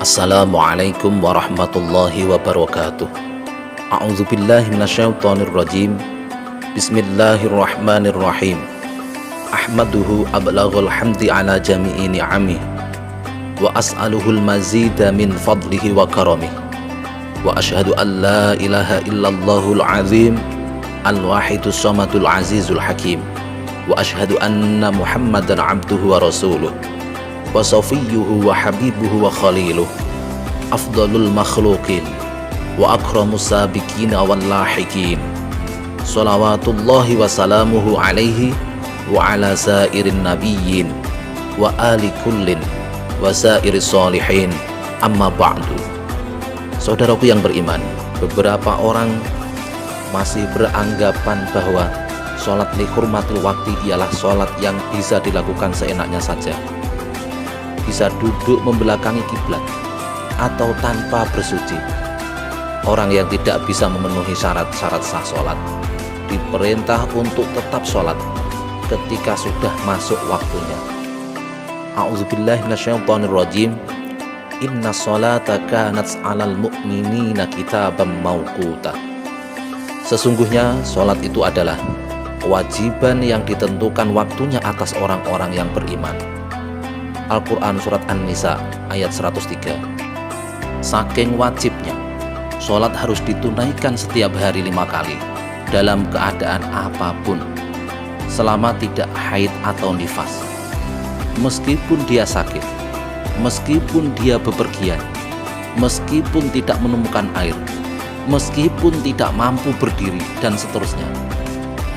Assalamualaikum warahmatullahi wabarakatuh. A'udzu billahi minasyaitonir rajim. Bismillahirrahmanirrahim. Ahmaduhu ablaghul hamdi ala jami'i ni'amih wa as'aluhul mazida min fadlihi wa karamih. Wa asyhadu an la ilaha illallahul azim al-wahidus samadul azizul hakim. Wa asyhadu anna Muhammadan abduhu wa rasuluh wa safiyyuhu wa habibuhu wa khaliluh, afdalul makhluqin wa akramus sabiqin wal lahiqin. Shalawatullahi wa salamuhu alaihi wa ala sairin nabiyyin wa ali kullin wa sairis salihin, amma ba'du. Saudaraku yang beriman, beberapa orang masih beranggapan bahwa sholat li hurmatil waktu ialah sholat yang bisa dilakukan seenaknya saja, bisa duduk membelakangi kiblat atau tanpa bersuci. Orang yang tidak bisa memenuhi syarat-syarat sah sholat diperintah untuk tetap sholat ketika sudah masuk waktunya. A'udzubillahi minasyaitonirrajim. Inna sholata kanat 'alal mu'minina kitaban mauquta. Sesungguhnya sholat itu adalah kewajiban yang ditentukan waktunya atas orang-orang yang beriman. Al-Quran Surat An-Nisa ayat 103. Saking wajibnya, sholat harus ditunaikan setiap hari 5 kali dalam keadaan apapun, selama tidak haid atau nifas. Meskipun dia sakit, meskipun dia bepergian, meskipun tidak menemukan air, meskipun tidak mampu berdiri, dan seterusnya.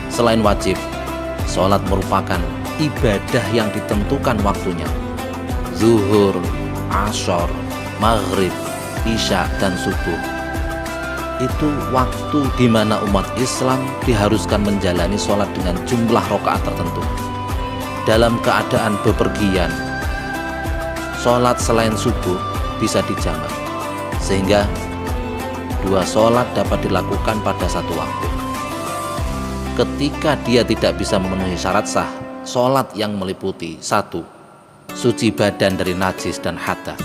Selain wajib, sholat merupakan ibadah yang ditentukan waktunya. Zuhur, Ashar, Maghrib, Isya, dan Subuh. Itu waktu di mana umat Islam diharuskan menjalani sholat dengan jumlah rakaat tertentu. Dalam keadaan bepergian, sholat selain subuh bisa dijamak, sehingga 2 sholat dapat dilakukan pada satu waktu. Ketika dia tidak bisa memenuhi syarat sah, sholat yang meliputi: 1. Suci badan dari najis dan hadas.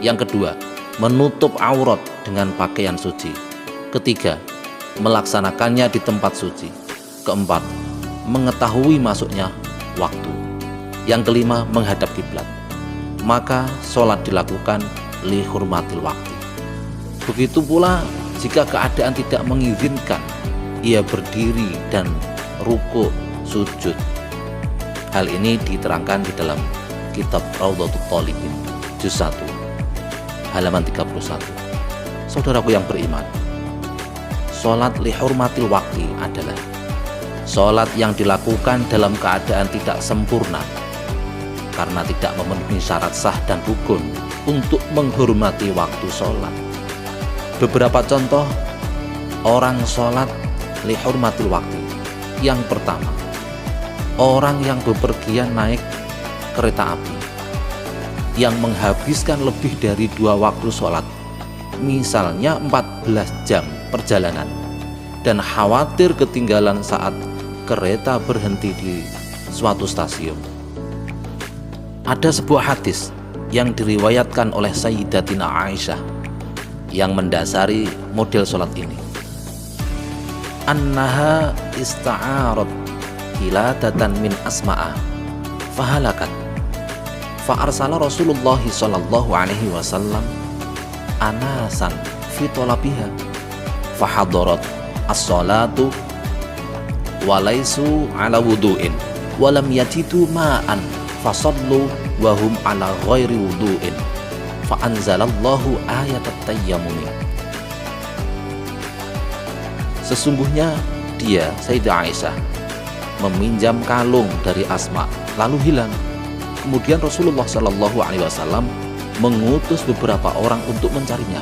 Yang kedua, menutup aurat dengan pakaian suci. Ketiga, melaksanakannya di tempat suci. Keempat, mengetahui masuknya waktu. Yang kelima, menghadap kiblat. Maka sholat dilakukan li hurmatil waktu. Begitu pula jika keadaan tidak mengizinkan, ia berdiri dan ruku sujud. Hal ini diterangkan di dalam kitab Raudhatul Thalibin juz 1 halaman 31. Saudaraku yang beriman, sholat li hurmatil waktu adalah sholat yang dilakukan dalam keadaan tidak sempurna karena tidak memenuhi syarat sah dan rukun untuk menghormati waktu sholat. Beberapa contoh orang sholat li hurmatil waktu. Yang pertama, orang yang bepergian naik kereta api yang menghabiskan lebih dari 2 waktu sholat, misalnya 14 jam perjalanan, dan khawatir ketinggalan saat kereta berhenti di suatu stasiun. Ada sebuah hadis yang diriwayatkan oleh Sayyidatina Aisyah yang mendasari model sholat ini. Annaha ista'arat hiladatan min asma'a fahalakat fa'arsala Rasulullah sallallahu alaihi wasallam anasan fi talabiha fahadarat as-salatu walaisu ala wudu'in walam yajidu ma'an fasallu wahum ala ghairi wudu'in fa'anzalallahu ayat at-tayammum. Sesungguhnya dia, Sayyidah Aisyah, meminjam kalung dari Asma lalu hilang. Kemudian Rasulullah Shallallahu Alaihi Wasallam mengutus beberapa orang untuk mencarinya.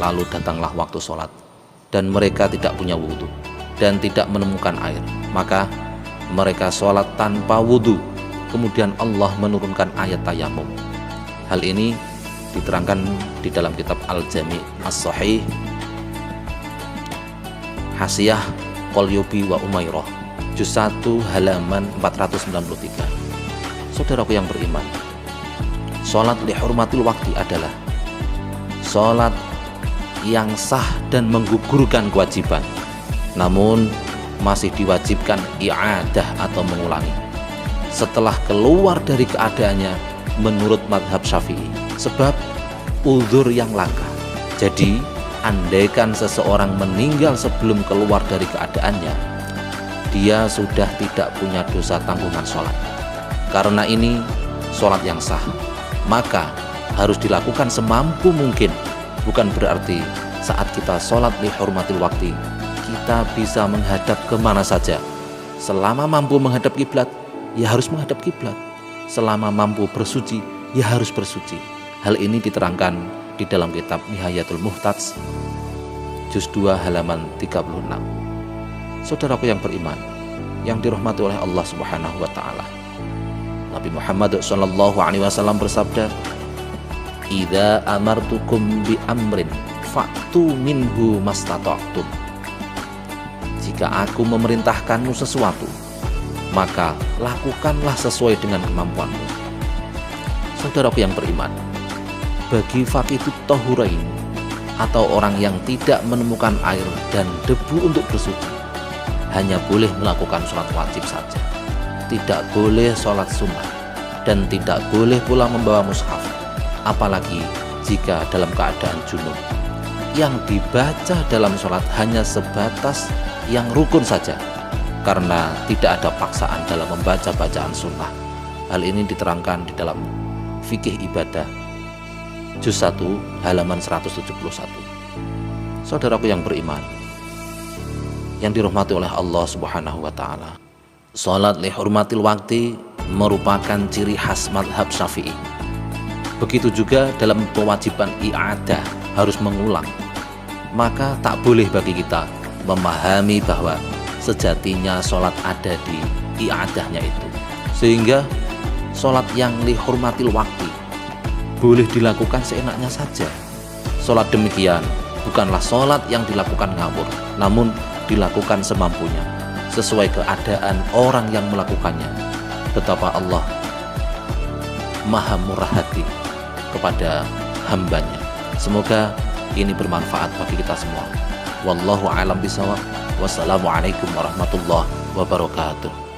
Lalu datanglah waktu sholat dan mereka tidak punya wudhu dan tidak menemukan air, maka mereka sholat tanpa wudhu. Kemudian Allah menurunkan ayat tayamum. Hal ini diterangkan di dalam kitab Al-Jami' As-Sahih Hasiyah Qalyubi wa Umairah juz 1 halaman 493. Saudaraku yang beriman, sholat li hurmatil waktu adalah sholat yang sah dan menggugurkan kewajiban, namun masih diwajibkan i'adah atau mengulangi setelah keluar dari keadaannya menurut madhab Syafi'i, sebab uzur yang langka. Jadi andaikan seseorang meninggal sebelum keluar dari keadaannya, dia sudah tidak punya dosa tanggungan sholat. Karena ini sholat yang sah, maka harus dilakukan semampu mungkin. Bukan berarti saat kita sholat li hurmatil waktu kita bisa menghadap kemana saja. Selama mampu menghadap kiblat, ya harus menghadap kiblat. Selama mampu bersuci, ya harus bersuci. Hal ini diterangkan di dalam kitab Nihayatul Muhtaj juz 2 halaman 36. Saudaraku yang beriman, yang dirahmati oleh Allah Subhanahu wa taala, Nabi Muhammad SAW bersabda, "Idza amartukum bi amrin fa'tu minhu mastata'tum." Jika aku memerintahkanmu sesuatu, maka lakukanlah sesuai dengan kemampuanmu. Saudaraku yang beriman, bagi faqidut tahurain atau orang yang tidak menemukan air dan debu untuk bersuci, hanya boleh melakukan sholat wajib saja, tidak boleh sholat sunnah, dan tidak boleh pula membawa mushaf, apalagi jika dalam keadaan junub. Yang dibaca dalam sholat hanya sebatas yang rukun saja, karena tidak ada paksaan dalam membaca bacaan sunnah. Hal ini diterangkan di dalam Fikih Ibadah juz 1 halaman 171. Saudaraku yang beriman, yang dirahmati oleh Allah Subhanahu wa taala, salat li hurmatil waqti merupakan ciri khas madhab Syafi'i. Begitu juga dalam kewajiban i'adah, harus mengulang. Maka tak boleh bagi kita memahami bahwa sejatinya sholat ada di i'adahnya itu, sehingga sholat yang li hurmatil waqti boleh dilakukan seenaknya saja. Sholat demikian bukanlah sholat yang dilakukan ngawur, namun dilakukan semampunya sesuai keadaan orang yang melakukannya. Betapa Allah maha murah hati kepada hambanya. Semoga ini bermanfaat bagi kita semua. Wallahu a'lam bishawab. Wassalamualaikum warahmatullahi wabarakatuh.